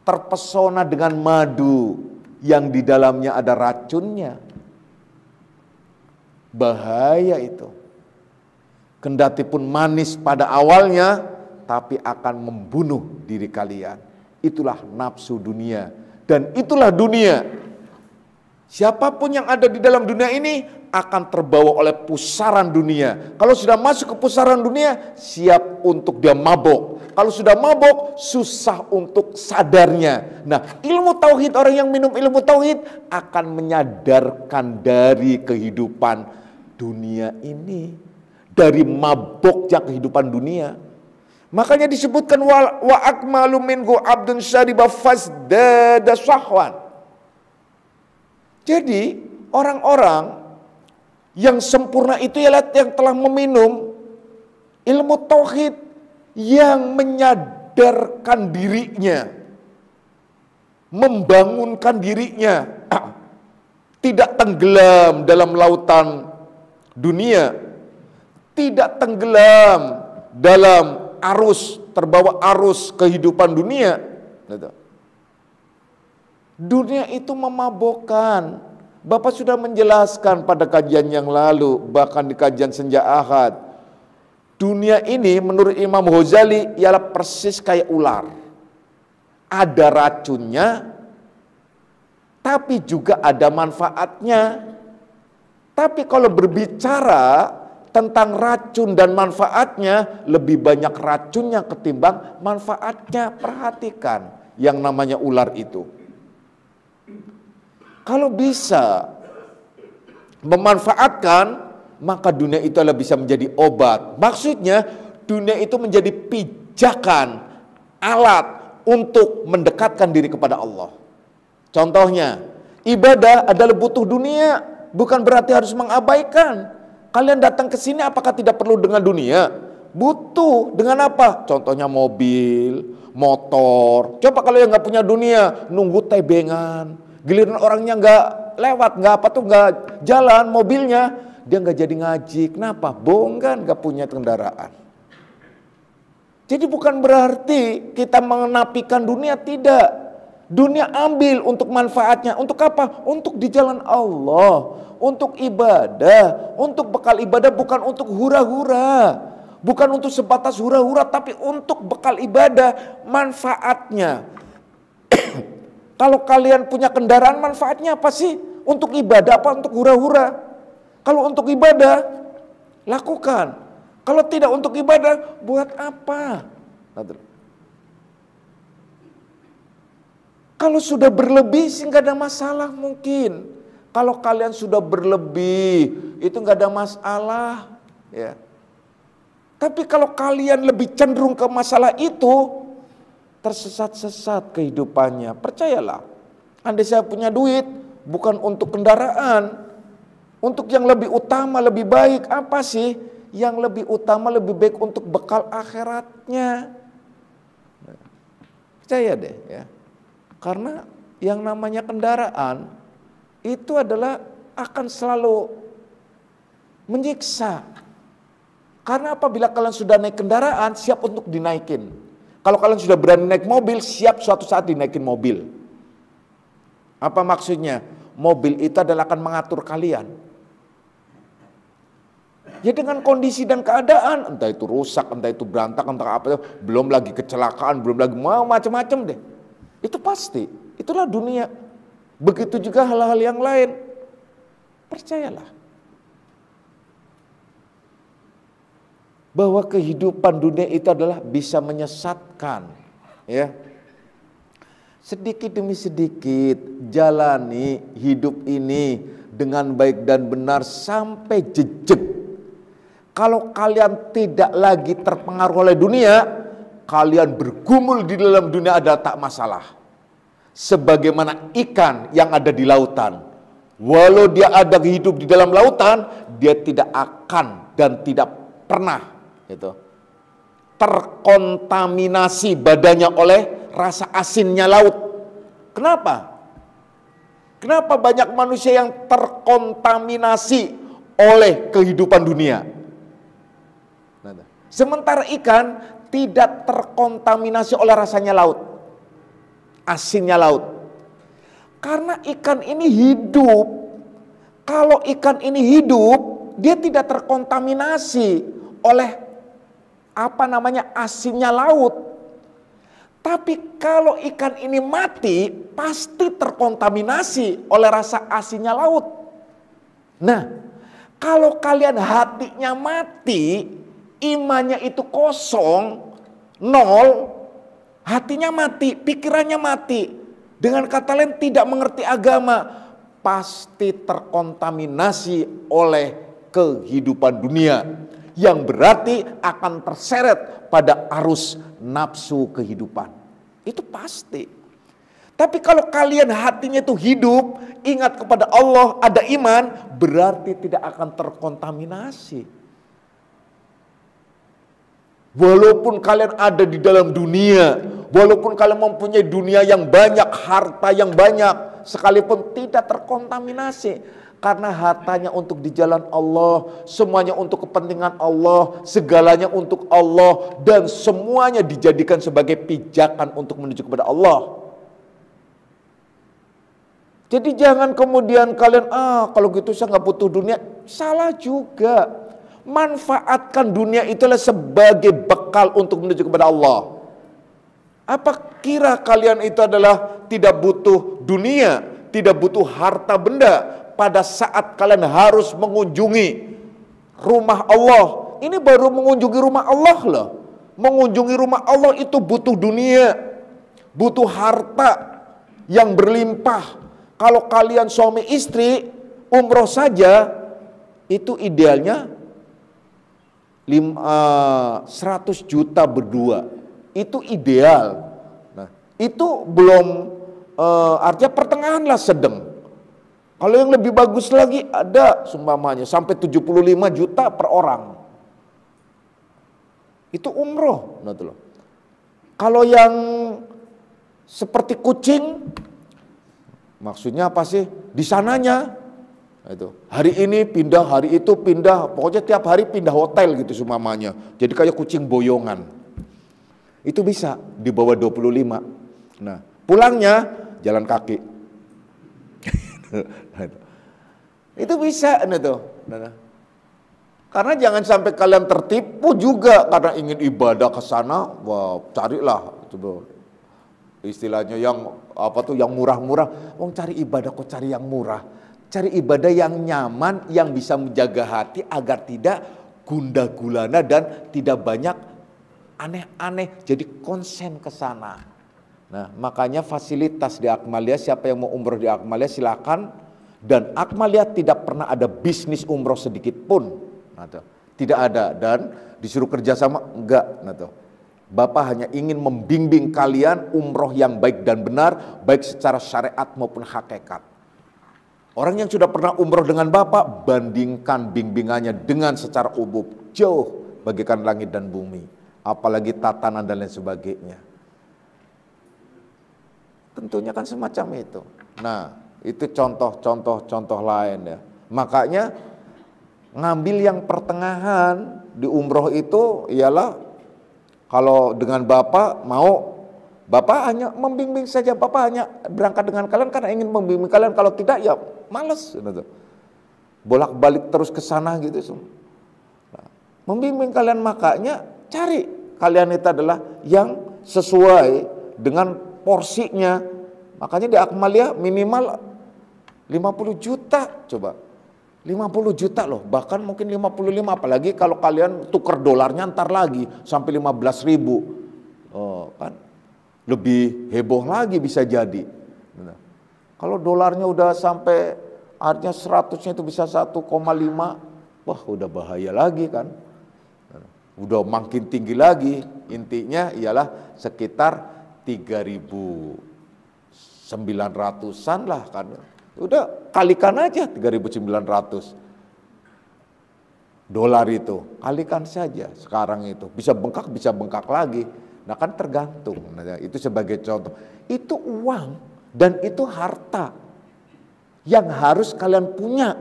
terpesona dengan madu yang di dalamnya ada racunnya. Bahaya itu. Kendati pun manis pada awalnya, tapi akan membunuh diri kalian. Itulah nafsu dunia. Dan itulah dunia. Siapapun yang ada di dalam dunia ini akan terbawa oleh pusaran dunia. Kalau sudah masuk ke pusaran dunia, siap untuk dia mabok. Kalau sudah mabok, susah untuk sadarnya. Nah, ilmu tauhid, orang yang minum ilmu tauhid akan menyadarkan dari kehidupan dunia ini, dari maboknya kehidupan dunia. Makanya disebutkan wa akmalu minhu abdun syariba fasdada syahwan. Jadi orang-orang yang sempurna itu ialah yang telah meminum ilmu tauhid, yang menyadarkan dirinya, membangunkan dirinya, tidak tenggelam dalam lautan dunia, tidak tenggelam dalam arus, terbawa arus kehidupan dunia. Dunia itu memabokkan. Bapak sudah menjelaskan pada kajian yang lalu, bahkan di kajian Senja Ahad. Dunia ini menurut Imam Ghazali ialah persis kayak ular. Ada racunnya, tapi juga ada manfaatnya. Tapi kalau berbicara tentang racun dan manfaatnya, lebih banyak racunnya ketimbang manfaatnya. Perhatikan yang namanya ular itu. Kalau bisa memanfaatkan, maka dunia itu adalah bisa menjadi obat. Maksudnya dunia itu menjadi pijakan, alat untuk mendekatkan diri kepada Allah. Contohnya, ibadah adalah butuh dunia, bukan berarti harus mengabaikan. Kalian datang ke sini apakah tidak perlu dengan dunia? Butuh. Dengan apa? Contohnya mobil, motor. Coba kalau yang nggak punya dunia, nunggu tebengan. Giliran orangnya nggak lewat, nggak jalan mobilnya, dia nggak jadi ngaji. Kenapa? Bongkan nggak punya kendaraan. Jadi bukan berarti kita menapikan dunia, tidak. Dunia ambil untuk manfaatnya. Untuk apa? Untuk di jalan Allah, untuk ibadah, untuk bekal ibadah, bukan untuk hura-hura, bukan untuk sebatas hura-hura, tapi untuk bekal ibadah, manfaatnya. Kalau kalian punya kendaraan, manfaatnya apa sih? Untuk ibadah apa untuk hura-hura? Kalau untuk ibadah, lakukan. Kalau tidak untuk ibadah, buat apa? Kalau sudah berlebih sih nggak ada masalah mungkin. Kalau kalian sudah berlebih itu nggak ada masalah, ya. Tapi kalau kalian lebih cenderung ke masalah itu, tersesat-sesat kehidupannya. Percayalah, andai saya punya duit bukan untuk kendaraan, untuk yang lebih utama, lebih baik apa sih? Yang lebih utama, lebih baik untuk bekal akhiratnya. Percaya deh ya. Karena yang namanya kendaraan itu adalah akan selalu menyiksa. Karena apabila kalian sudah naik kendaraan, siap untuk dinaikin. Kalau kalian sudah berani naik mobil, siap suatu saat dinaikin mobil. Apa maksudnya? Mobil itu adalah akan mengatur kalian. Ya dengan kondisi dan keadaan, entah itu rusak, entah itu berantakan, entah apa, belum lagi kecelakaan, belum lagi mau macam-macam deh. Itu pasti, itulah dunia. Begitu juga hal-hal yang lain. Percayalah. Bahwa kehidupan dunia itu adalah bisa menyesatkan, ya. Sedikit demi sedikit jalani hidup ini dengan baik dan benar sampai jejak. Kalau kalian tidak lagi terpengaruh oleh dunia, kalian bergumul di dalam dunia adalah tak masalah. Sebagaimana ikan yang ada di lautan, walau dia ada hidup di dalam lautan, dia tidak akan dan tidak pernah itu terkontaminasi badannya oleh rasa asinnya laut. Kenapa? Kenapa banyak manusia yang terkontaminasi oleh kehidupan dunia? Sementara ikan tidak terkontaminasi oleh rasanya laut, asinnya laut. Karena ikan ini hidup. Kalau ikan ini hidup, dia tidak terkontaminasi oleh asinnya laut. Tapi kalau ikan ini mati, pasti terkontaminasi oleh rasa asinnya laut. Nah, kalau kalian hatinya mati, imannya itu kosong, nol, hatinya mati, pikirannya mati. Dengan kata lain tidak mengerti agama, pasti terkontaminasi oleh kehidupan dunia. Yang berarti akan terseret pada arus nafsu kehidupan. Itu pasti. Tapi kalau kalian hatinya itu hidup, ingat kepada Allah, ada iman, berarti tidak akan terkontaminasi. Walaupun kalian ada di dalam dunia, walaupun kalian mempunyai dunia yang banyak, harta yang banyak, sekalipun tidak terkontaminasi. Karena hartanya untuk di jalan Allah, semuanya untuk kepentingan Allah, segalanya untuk Allah, dan semuanya dijadikan sebagai pijakan untuk menuju kepada Allah. Jadi jangan kemudian kalian, kalau gitu saya nggak butuh dunia. Salah juga. Manfaatkan dunia itulah sebagai bekal untuk menuju kepada Allah. Apa kira kalian itu adalah tidak butuh dunia, tidak butuh harta benda? Pada saat kalian harus mengunjungi rumah Allah. Ini baru mengunjungi rumah Allah loh. Mengunjungi rumah Allah itu butuh dunia, butuh harta yang berlimpah. Kalau kalian suami istri umroh saja, itu idealnya 100 juta berdua. Itu ideal. Nah, itu belum artinya pertengahan lah, sedang. Kalau yang lebih bagus lagi ada sumpamanya sampai 75 juta per orang. Itu umroh. Nah, tuh loh. Kalau yang seperti kucing, maksudnya apa sih? Di sananya itu. Hari ini pindah, hari itu pindah, pokoknya tiap hari pindah hotel gitu sumpamanya. Jadi kayak kucing boyongan. Itu bisa di bawah 25. Nah, pulangnya jalan kaki. Itu bisa karena jangan sampai kalian tertipu juga karena ingin ibadah ke sana. Wah, carilah coba istilahnya yang yang murah-murah. Cari ibadah kok cari yang murah. Cari ibadah yang nyaman, yang bisa menjaga hati agar tidak gundah gulana dan tidak banyak aneh-aneh. Jadi konsen ke sana. Nah, makanya fasilitas di Akmalia, siapa yang mau umroh di Akmalia silakan. Dan Akmalia tidak pernah ada bisnis umroh sedikit pun. Nah, tidak ada, dan disuruh kerjasama enggak. Nah, Bapak hanya ingin membimbing kalian umroh yang baik dan benar, baik secara syariat maupun hakikat. Orang yang sudah pernah umroh dengan Bapak, bandingkan bimbingannya dengan secara umum, jauh bagaikan langit dan bumi, apalagi tatanan dan lain sebagainya. Tentunya kan semacam itu. Nah, itu contoh lain ya. Makanya ngambil yang pertengahan di umroh itu ialah kalau dengan Bapak mau, Bapak hanya membimbing saja, Bapak hanya berangkat dengan kalian karena ingin membimbing kalian. Kalau tidak ya males, bolak-balik terus ke sana gitu semua. Nah, membimbing kalian, makanya cari kalian itu adalah yang sesuai dengan porsinya. Makanya di Akmalia minimal 50 juta, coba 50 juta loh, bahkan mungkin 55, apalagi kalau kalian tuker dolarnya ntar lagi sampai 15.000. Oh, kan lebih heboh lagi bisa jadi. Nah, kalau dolarnya udah sampai artinya 100-nya itu bisa 1,5, wah udah bahaya lagi kan. Udah makin tinggi lagi. Intinya ialah sekitar 3.900-an lah kan. Udah kalikan aja 3.900 dolar itu, kalikan saja sekarang itu. Bisa bengkak lagi. Nah kan tergantung. Nah, itu sebagai contoh. Itu uang dan itu harta yang harus kalian punya.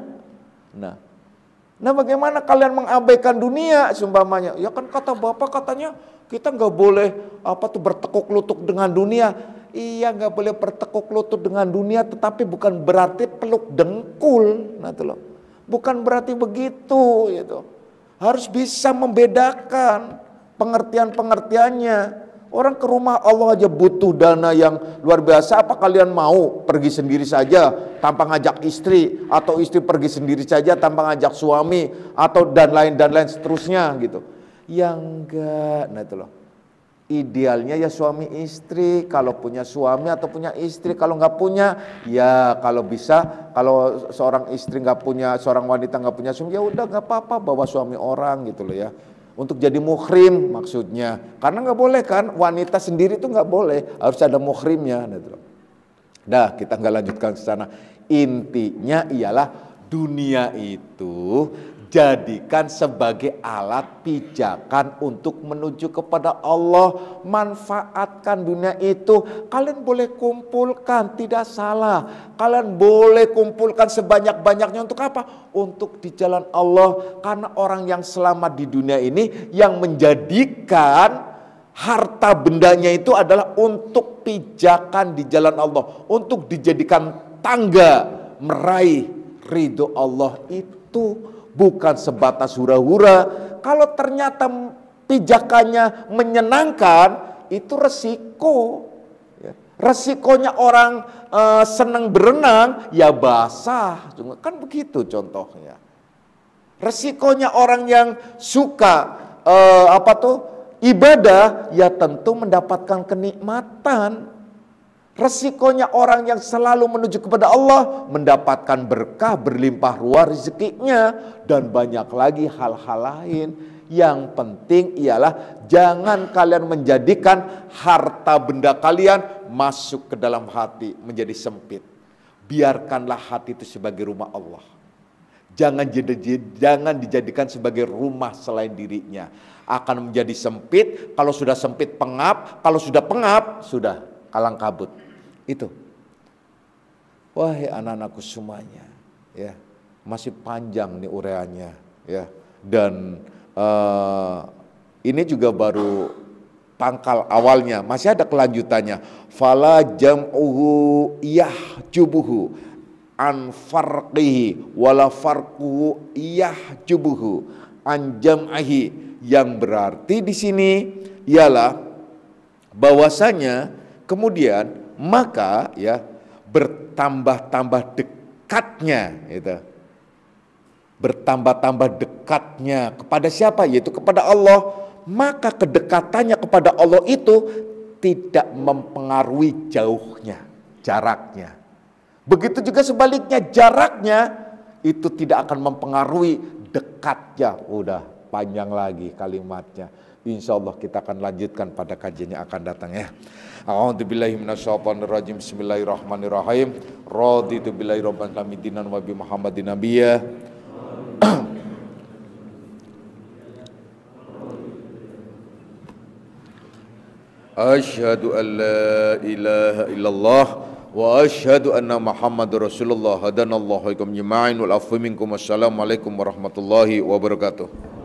Nah bagaimana kalian mengabaikan dunia seumpamanya? Ya kan kata Bapak katanya kita nggak boleh bertekuk lutut dengan dunia. Iya, nggak boleh bertekuk lutut dengan dunia, tetapi bukan berarti peluk dengkul. Nah itu loh, bukan berarti begitu. Gitu. Harus bisa membedakan pengertiannya. Orang ke rumah Allah aja butuh dana yang luar biasa. Apa kalian mau pergi sendiri saja tanpa ngajak istri, atau istri pergi sendiri saja tanpa ngajak suami, atau dan lain seterusnya gitu? Ya enggak. Nah itu loh. Idealnya ya suami istri, kalau punya suami atau punya istri. Kalau nggak punya, ya kalau bisa, kalau seorang istri nggak punya, seorang wanita nggak punya suami, ya udah nggak apa-apa bawa suami orang gitu loh ya. Untuk jadi muhrim maksudnya, karena nggak boleh kan, wanita sendiri itu nggak boleh, harus ada muhrimnya. Dah kita nggak lanjutkan ke sana. Intinya ialah dunia itu jadikan sebagai alat pijakan untuk menuju kepada Allah. Manfaatkan dunia itu. Kalian boleh kumpulkan, tidak salah. Kalian boleh kumpulkan sebanyak-banyaknya untuk apa? Untuk di jalan Allah. Karena orang yang selamat di dunia ini yang menjadikan harta bendanya itu adalah untuk pijakan di jalan Allah, untuk dijadikan tangga meraih ridho Allah itu. Bukan sebatas hura-hura. Kalau ternyata pijakannya menyenangkan, itu resiko. Resikonya orang senang berenang, ya basah. Kan begitu contohnya. Resikonya orang yang suka ibadah, ya tentu mendapatkan kenikmatan. Resikonya orang yang selalu menuju kepada Allah mendapatkan berkah, berlimpah ruah rezekinya, dan banyak lagi hal-hal lain. Yang penting ialah jangan kalian menjadikan harta benda kalian masuk ke dalam hati menjadi sempit. Biarkanlah hati itu sebagai rumah Allah. Jangan dijadikan sebagai rumah selain dirinya. Akan menjadi sempit, kalau sudah sempit pengap, kalau sudah pengap sudah kalang kabut. Itu. Wahai anak-anakku semuanya, ya, masih panjang nih ureannya, ya. Dan ini juga baru pangkal awalnya, masih ada kelanjutannya. Fala jam'uhu yahjubuhu an farqihi wala farquhu yahjubuhu an jam'ahi, yang berarti di sini ialah bahwasanya kemudian maka ya bertambah-tambah dekatnya itu. Bertambah-tambah dekatnya kepada siapa? Yaitu kepada Allah. Maka kedekatannya kepada Allah itu tidak mempengaruhi jauhnya, jaraknya. Begitu juga sebaliknya, jaraknya itu tidak akan mempengaruhi dekatnya. Udah panjang lagi kalimatnya. Insya Allah kita akan lanjutkan pada kajian yang akan datang ya. A'udzubillahi minasyaitonirrajim. Bismillahirrahmanirrahim. Raditu billahi rabban dinan wa bi Muhammadin nabiyya. Asyhadu an la ilaha illallah wa asyhadu anna Muhammadar Rasulullah. Hadanallahu ikum jama'in wal afu minkum. Wassalamualaikum warahmatullahi wabarakatuh.